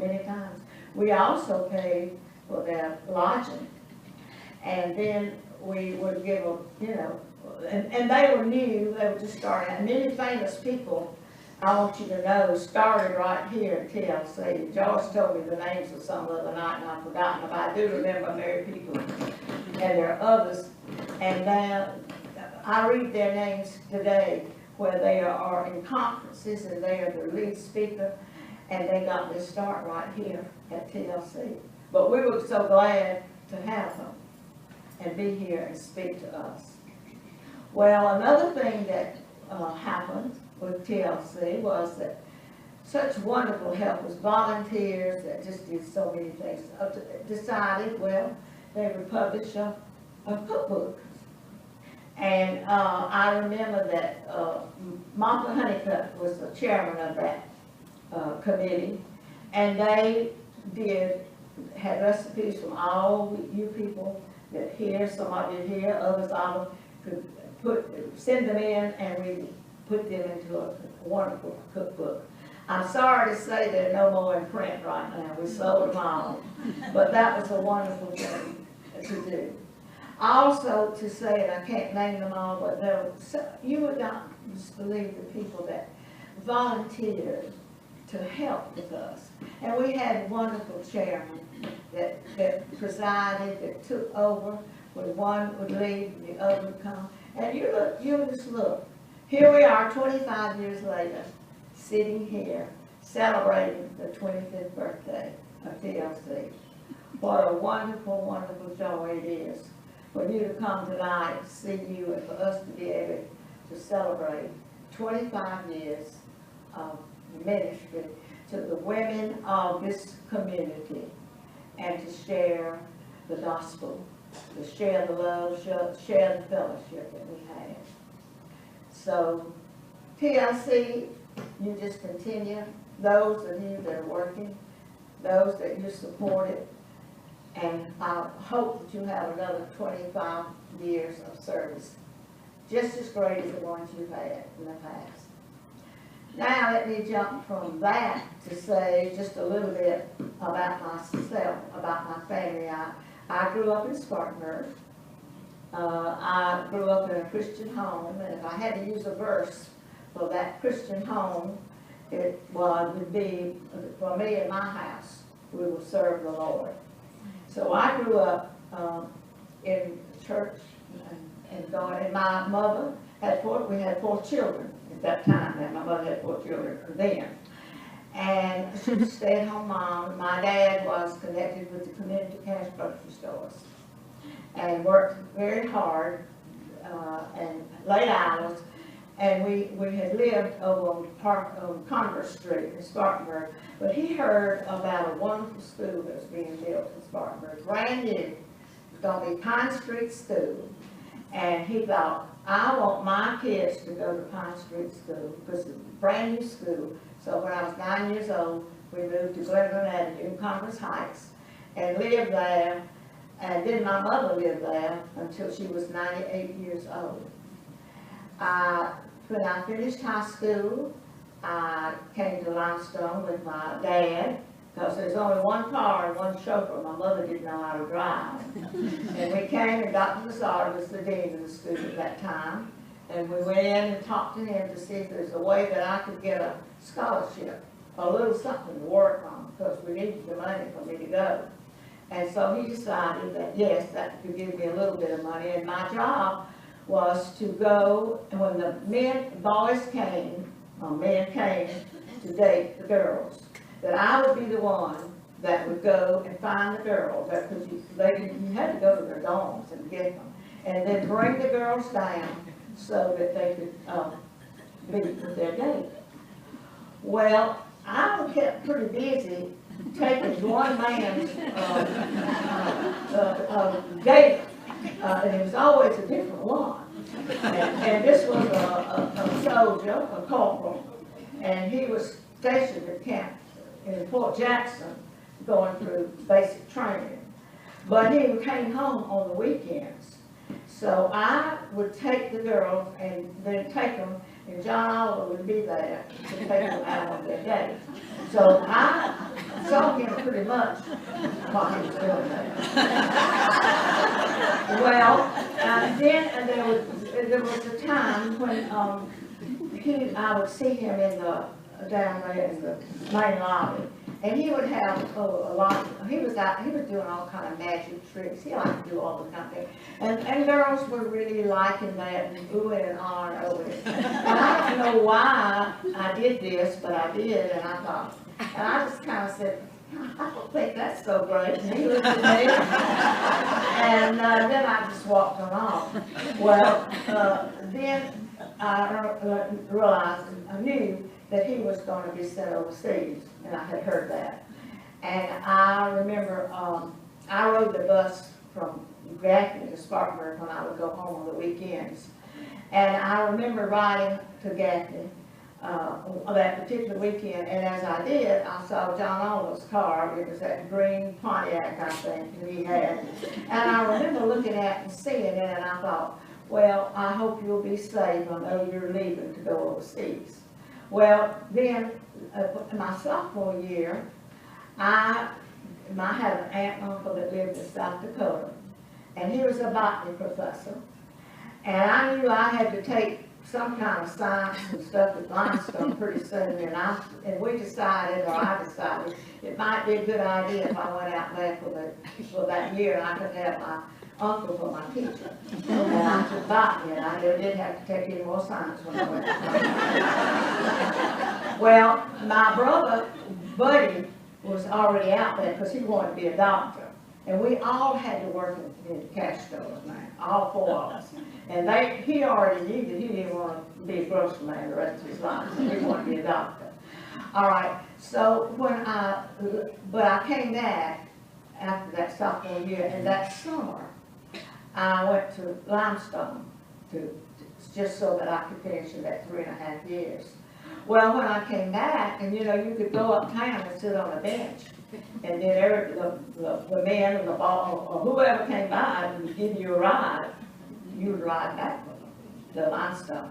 many times. We also paid for their lodging. And then we would give them, you know, and they were new, they were just starting out. Many famous people, I want you to know, started right here at TLC. George told me the names of some the other night, and I've forgotten them. I do remember Mary people, and there are others. And now I read their names today where they are in conferences, and they are the lead speaker, and they got their start right here at TLC. But we were so glad to have them and be here and speak to us. Well, another thing that happened with TLC was that such wonderful helpers, volunteers that just did so many things, decided, well, they would publish a cookbook. And I remember that Martha Honeycutt was the chairman of that committee, and they had recipes from all you people that here, some of you here, others of them could send them in, and we put them into a wonderful cookbook. I'm sorry to say they're no more in print right now. We sold them all. But that was a wonderful thing to do. Also to say, and I can't name them all, but you would not just believe the people that volunteered to help with us. And we had a wonderful chairman that presided, that took over, when one would leave, the other would come. And you just look. Here we are 25 years later, sitting here, celebrating the 25th birthday of TLC. What a wonderful, wonderful joy it is for you to come tonight, to see you, and for us to be able to celebrate 25 years of ministry to the women of this community, and to share the gospel, to share the love, share the fellowship that we have. So, TLC, you just continue, those of you that are working, those that you supported, and I hope that you have another 25 years of service, just as great as the ones you've had in the past. Now let me jump from that to say just a little bit about myself, about my family. I grew up in Spartanburg. I grew up in a Christian home, and if I had to use a verse for that Christian home, it would be, for me in my house, we will serve the Lord. So I grew up in church, and God, and my mother we had 4 children at that time, and my mother had 4 children then. And she was a stay-at-home mom. My dad was connected with the community cash grocery stores and worked very hard and late hours. And we had lived over on Converse Street in Spartanburg. But he heard about a wonderful school that was being built in Spartanburg, brand new. It was going to be Pine Street School. And he thought, I want my kids to go to Pine Street School, because it's a brand new school. So when I was 9 years old, we moved to Glenburn Avenue, Congress Heights, and lived there. And then my mother lived there until she was 98 years old. When I finished high school, I came to Limestone with my dad, because there's only one car and one chauffeur. My mother didn't know how to drive. And we came, and Dr. Lazard was the dean of the school at that time. And we went in and talked to him to see if there's a way that I could get a scholarship, a little something to work on, because we needed the money for me to go. And so he decided that, yes, that could give me a little bit of money. And my job was to go, and when the boys came to date the girls, that I would be the one that would go and find the girls, because you had to go to their dorms and get them, and then bring the girls down so that they could be with their date. Well, I was kept pretty busy taking one man's date, and it was always a different one. And this was a soldier, a corporal, and he was stationed at camp in Fort Jackson going through basic training. But he came home on the weekends. So I would take the girls and then take them, and John Oliver would be there to take them out on their date. So I saw him pretty much while he was doing that. Well, then there was a time when I would see him down there in the main lobby, and he would have he was doing all kind of magic tricks. He liked to do all the kind of things. And girls were really liking that and oohing and ahhing over it. And I don't know why I did this, but I did, and I just kind of said, I don't think that's so great. And he looked at me, and then I just walked on off. Well, then I realized, I knew that he was going to be sent overseas, and I had heard that. And I remember I rode the bus from Gaffney to Spartanburg when I would go home on the weekends. And I remember riding to Gaffney that particular weekend, and as I did, I saw John Oliver's car. It was that green Pontiac, I think, that he had. And I remember looking at and seeing it, and I thought, well, I hope you'll be safe. I know you're leaving to go overseas. Well, then, my sophomore year, I had an aunt and uncle that lived in South Dakota, and he was a botany professor. And I knew I had to take some kind of science and stuff with limestone pretty soon, and we decided, or I decided, it might be a good idea if I went out there for that year, and I could have my uncle for my teacher. And I took botany, and I didn't have to take any more science when I went to college. Well, my brother, Buddy, was already out there because he wanted to be a doctor. And we all had to work in the cash stores, man, all four of us. And he already knew that he didn't want to be a grocery man the rest of his life, so he wanted to be a doctor. All right, so but I came back after that sophomore year, and that summer, I went to Limestone just so that I could finish in that 3.5 years. Well, when I came back, and you could go uptown and sit on a bench, and then the men and the ball, or whoever came by and give you a ride, you would ride back with them to Limestone.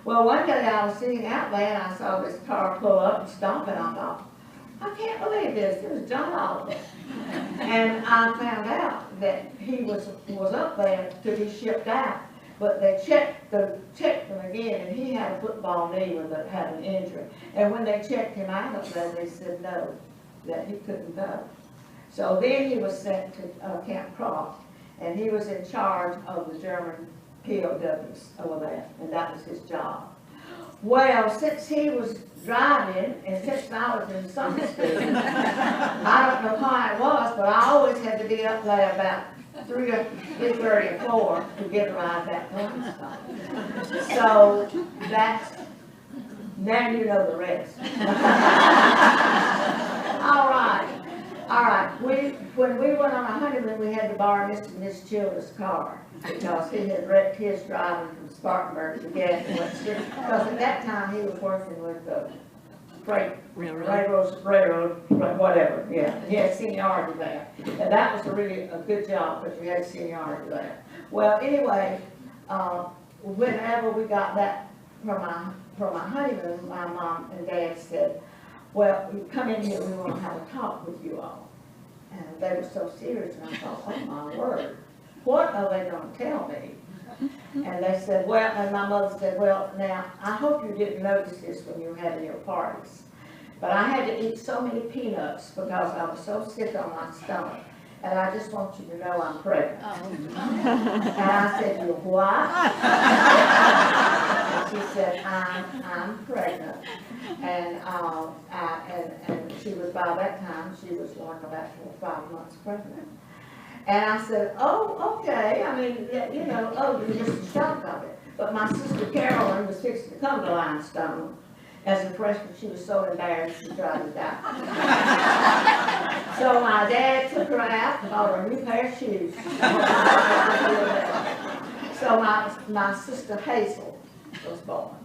Well, one day I was sitting out there, and I saw this car pull up and stop, and I thought, I can't believe this. It was John Oliver. And I found out that he was up there to be shipped out. But they checked him again, and he had a football knee that had an injury. And when they checked him out up there, they said no, that he couldn't go. So then he was sent to Camp Croft, and he was in charge of the German POWs over there, and that was his job. Well, since he was driving, and since I was in Sunday school, I don't know how it was, but I always had to be up there about 3:30 or 4 to get a ride back to Limestone. So now you know the rest. All right. When we went on a honeymoon, we had to borrow Mr. and Miss Childers' car because he had wrecked his driving from Spartanburg to Gaffney. Because at that time he was working with the railroad, whatever. Yeah, he had seniority there, and that was really a good job because you had seniority there. Well, anyway, whenever we got back from my honeymoon, my mom and dad said, well, you come in here, we want to have a talk with you all. And they were so serious, and I thought, oh my word, what are they going to tell me? And they said, well, and my mother said, well, now, I hope you didn't notice this when you were having your parties, but I had to eat so many peanuts because I was so sick on my stomach. And I just want you to know I'm pregnant. And I said, you what? And she said, I'm pregnant. And she was, by that time, she was like about 4 or 5 months pregnant. And I said, oh, okay. I mean, you're just in shock of it. But my sister Carolyn was fixing to come to Limestone. As a freshman, she was so embarrassed she tried to die. So my dad took her out and bought her a new pair of shoes. So my sister Hazel was born.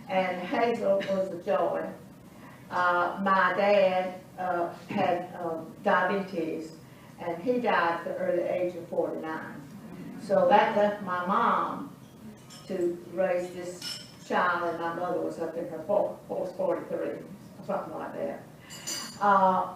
And Hazel was a joy. My dad had diabetes, and he died at the early age of 49. So that left my mom to raise this child, and my mother was up in her 43, something like that. Uh,